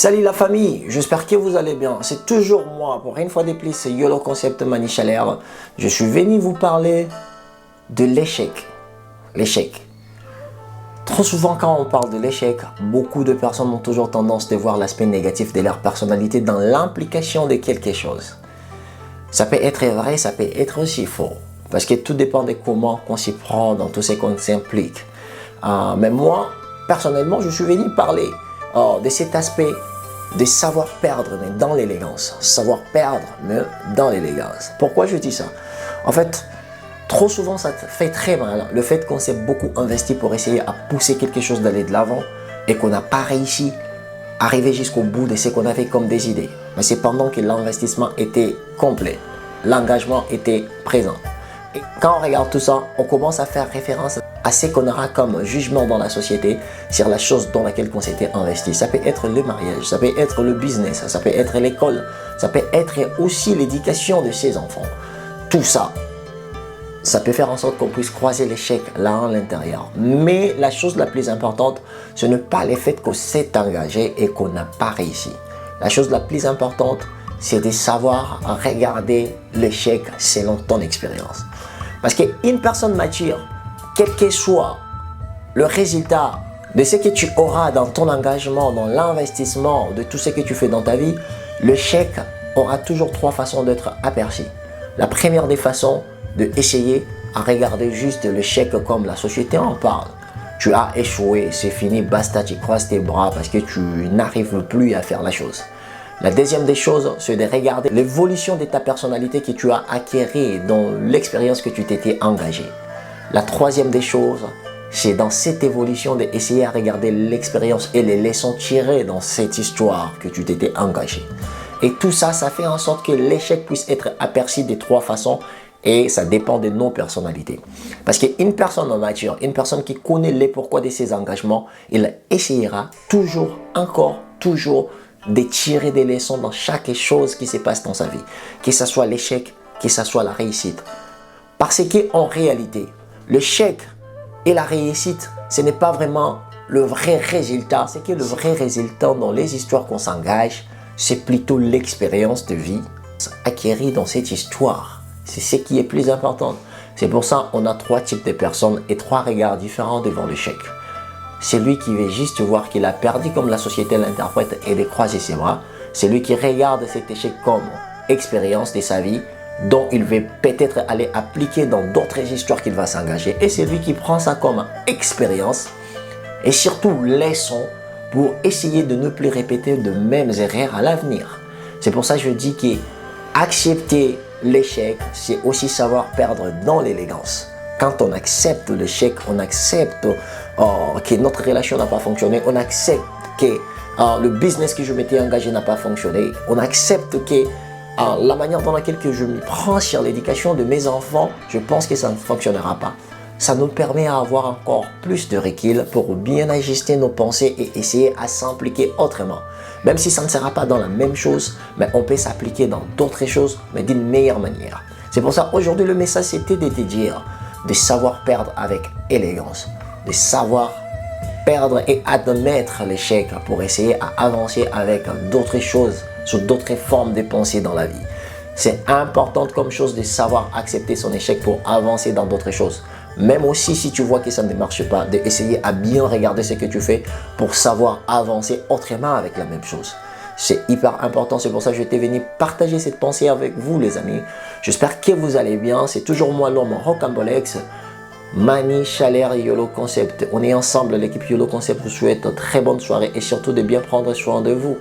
Salut la famille, j'espère que vous allez bien. C'est toujours moi, pour une fois de plus, c'est YOLO Concept Mani Chalère. Je suis venu vous parler de l'échec. L'échec. Trop souvent quand on parle de l'échec, beaucoup de personnes ont toujours tendance de voir l'aspect négatif de leur personnalité dans l'implication de quelque chose. Ça peut être vrai, ça peut être aussi faux. Parce que tout dépend de comment on s'y prend dans tout ce qu'on s'implique. Mais moi, personnellement, je suis venu parler de cet aspect de savoir perdre, mais dans l'élégance. Savoir perdre, mais dans l'élégance. Pourquoi je dis ça? En fait, trop souvent, ça te fait très mal. Le fait qu'on s'est beaucoup investi pour essayer à pousser quelque chose d'aller de l'avant et qu'on n'a pas réussi à arriver jusqu'au bout de ce qu'on avait comme des idées. Mais c'est pendant que l'investissement était complet. L'engagement était présent. Et quand on regarde tout ça, on commence à faire référence à ce qu'on aura comme jugement dans la société sur la chose dans laquelle on s'était investi. Ça peut être le mariage, ça peut être le business, ça peut être l'école, ça peut être aussi l'éducation de ses enfants. Tout ça, ça peut faire en sorte qu'on puisse croiser l'échec là à l'intérieur. Mais la chose la plus importante, ce n'est pas le fait qu'on s'est engagé et qu'on n'a pas réussi. La chose la plus importante, c'est de savoir regarder l'échec selon ton expérience. Parce qu'une personne mature, quel que soit le résultat de ce que tu auras dans ton engagement, dans l'investissement, de tout ce que tu fais dans ta vie, l'échec aura toujours trois façons d'être aperçu. La première des façons, d'essayer à regarder juste l'échec comme la société en parle. Tu as échoué, c'est fini, basta, tu croises tes bras parce que tu n'arrives plus à faire la chose. La deuxième des choses, c'est de regarder l'évolution de ta personnalité que tu as acquérie dans l'expérience que tu t'étais engagé. La troisième des choses, c'est dans cette évolution d'essayer à regarder l'expérience et les leçons tirées dans cette histoire que tu t'étais engagé. Et tout ça, ça fait en sorte que l'échec puisse être aperçu de trois façons et ça dépend de nos personnalités. Parce qu'une personne mature, une personne qui connaît les pourquoi de ses engagements, il essayera toujours, encore, toujours de tirer des leçons dans chaque chose qui se passe dans sa vie. Que ce soit l'échec, que ce soit la réussite. Parce qu'en réalité, l'échec et la réussite, ce n'est pas vraiment le vrai résultat. C'est que le vrai résultat dans les histoires qu'on s'engage, c'est plutôt l'expérience de vie acquérie dans cette histoire. C'est ce qui est plus important. C'est pour ça qu'on a trois types de personnes et trois regards différents devant l'échec. C'est lui qui veut juste voir qu'il a perdu comme la société l'interprète et de croiser ses bras. C'est lui qui regarde cet échec comme expérience de sa vie dont il veut peut-être aller appliquer dans d'autres histoires qu'il va s'engager. Et c'est lui qui prend ça comme expérience et surtout leçon pour essayer de ne plus répéter de mêmes erreurs à l'avenir. C'est pour ça que je dis qu'accepter l'échec, c'est aussi savoir perdre dans l'élégance. Quand on accepte l'échec, on accepte que notre relation n'a pas fonctionné, on accepte que le business que je m'étais engagé n'a pas fonctionné, on accepte que la manière dans laquelle je m'y prends sur l'éducation de mes enfants, je pense que ça ne fonctionnera pas. Ça nous permet d'avoir encore plus de recul pour bien ajuster nos pensées et essayer à s'impliquer autrement. Même si ça ne sera pas dans la même chose, mais on peut s'appliquer dans d'autres choses, mais d'une meilleure manière. C'est pour ça aujourd'hui le message c'était de te dire de savoir perdre avec élégance, de savoir perdre et admettre l'échec pour essayer à avancer avec d'autres choses, sur d'autres formes de pensée dans la vie. C'est important comme chose de savoir accepter son échec pour avancer dans d'autres choses. Même aussi si tu vois que ça ne marche pas, d'essayer à bien regarder ce que tu fais pour savoir avancer autrement avec la même chose. C'est hyper important, c'est pour ça que je t'ai venu partager cette pensée avec vous les amis. J'espère que vous allez bien, c'est toujours moi l'homme Rocambolex, Mani Chalère YOLO Concept. On est ensemble, l'équipe YOLO Concept vous souhaite une très bonne soirée et surtout de bien prendre soin de vous.